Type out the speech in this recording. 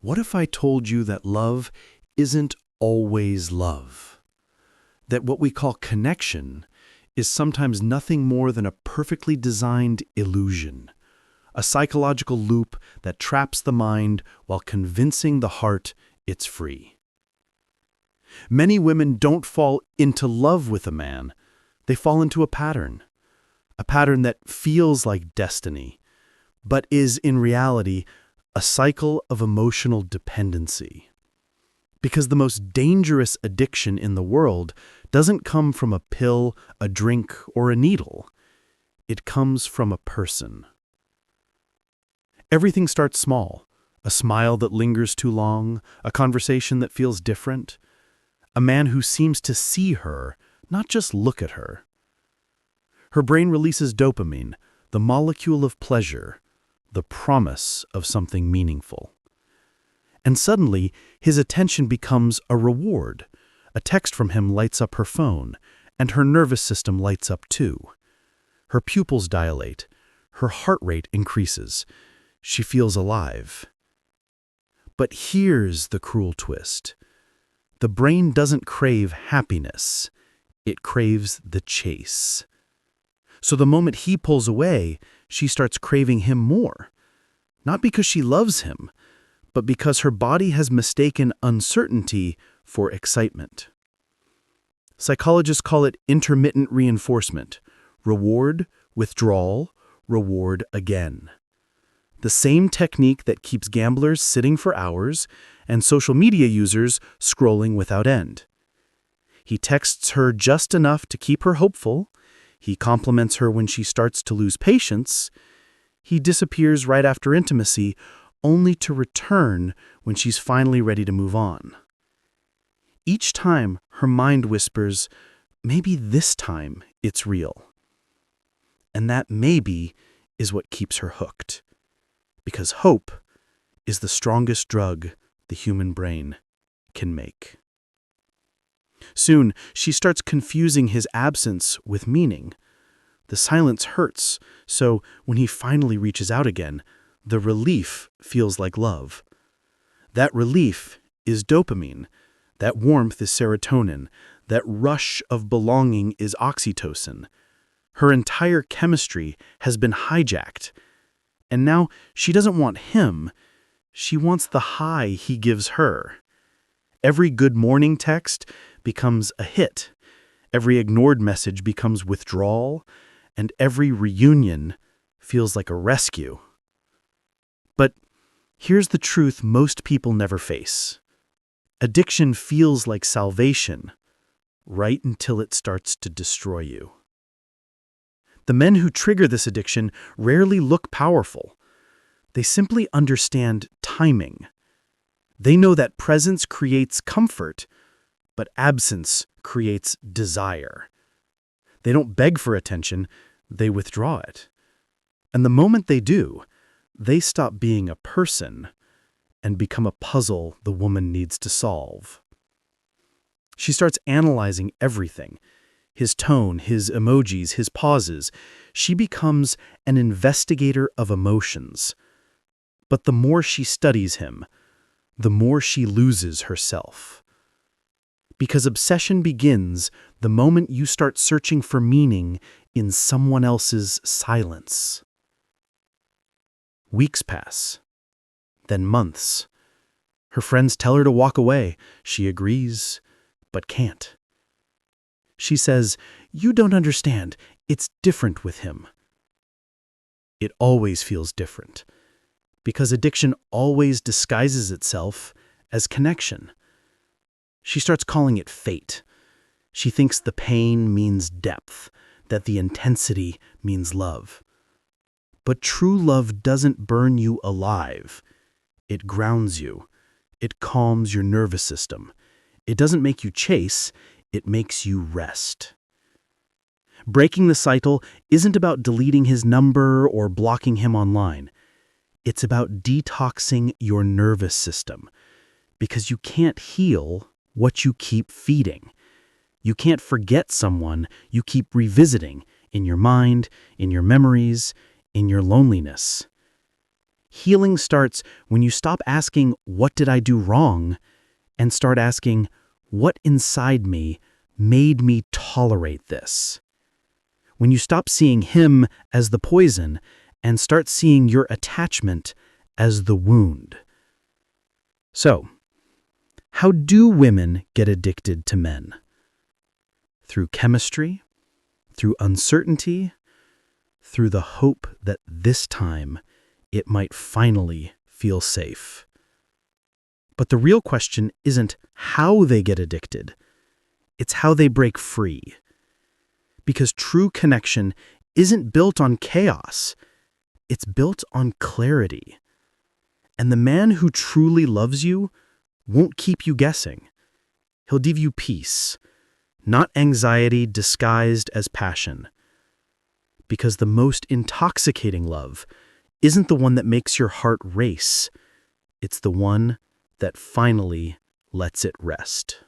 What if I told you that love isn't always love? That what we call connection is sometimes nothing more than a perfectly designed illusion, a psychological loop that traps the mind while convincing the heart it's free. Many women don't fall into love with a man. They fall into a pattern that feels like destiny, but is in reality a cycle of emotional dependency. Because the most dangerous addiction in the world doesn't come from a pill, a drink, or a needle. It comes from a person. Everything starts small. A smile that lingers too long, a conversation that feels different, a man who seems to see her, not just look at her. Her brain releases dopamine, the molecule of pleasure, the promise of something meaningful. And suddenly, his attention becomes a reward. A text from him lights up her phone, and her nervous system lights up too. Her pupils dilate, her heart rate increases. She feels alive. But here's the cruel twist. The brain doesn't crave happiness. It craves the chase. So the moment he pulls away, she starts craving him more. Not because she loves him, but because her body has mistaken uncertainty for excitement. Psychologists call it intermittent reinforcement. Reward, withdrawal, reward again. The same technique that keeps gamblers sitting for hours and social media users scrolling without end. He texts her just enough to keep her hopeful. He compliments her when she starts to lose patience. He disappears right after intimacy, only to return when she's finally ready to move on. Each time, her mind whispers, maybe this time it's real. And that maybe is what keeps her hooked. Because hope is the strongest drug the human brain can make. Soon, she starts confusing his absence with meaning. The silence hurts, so when he finally reaches out again, the relief feels like love. That relief is dopamine. That warmth is serotonin. That rush of belonging is oxytocin. Her entire chemistry has been hijacked. And now she doesn't want him. She wants the high he gives her. Every good morning text becomes a hit. Every ignored message becomes withdrawal. And every reunion feels like a rescue. But here's the truth most people never face. Addiction feels like salvation, right until it starts to destroy you. The men who trigger this addiction rarely look powerful. They simply understand timing. They know that presence creates comfort, but absence creates desire. They don't beg for attention, they withdraw it. And the moment they do, they stop being a person and become a puzzle the woman needs to solve. She starts analyzing everything. His tone, his emojis, his pauses. She becomes an investigator of emotions. But the more she studies him, the more she loses herself. Because obsession begins the moment you start searching for meaning in someone else's silence. Weeks pass, then months. Her friends tell her to walk away. She agrees, but can't. She says, "You don't understand. It's different with him." It always feels different, because addiction always disguises itself as connection. She starts calling it fate. She thinks the pain means depth, that the intensity means love. But true love doesn't burn you alive. It grounds you. It calms your nervous system. It doesn't make you chase. It makes you rest. Breaking the cycle isn't about deleting his number or blocking him online. It's about detoxing your nervous system, because you can't heal what you keep feeding. You can't forget someone you keep revisiting in your mind, in your memories, in your loneliness. Healing starts when you stop asking, "What did I do wrong?" and start asking, "What inside me made me tolerate this?" When you stop seeing him as the poison and start seeing your attachment as the wound. So, how do women get addicted to men? Through chemistry, through uncertainty, through the hope that this time it might finally feel safe. But the real question isn't how they get addicted, it's how they break free. Because true connection isn't built on chaos, it's built on clarity. And the man who truly loves you won't keep you guessing. He'll give you peace, not anxiety disguised as passion. Because the most intoxicating love isn't the one that makes your heart race. It's the one that finally lets it rest.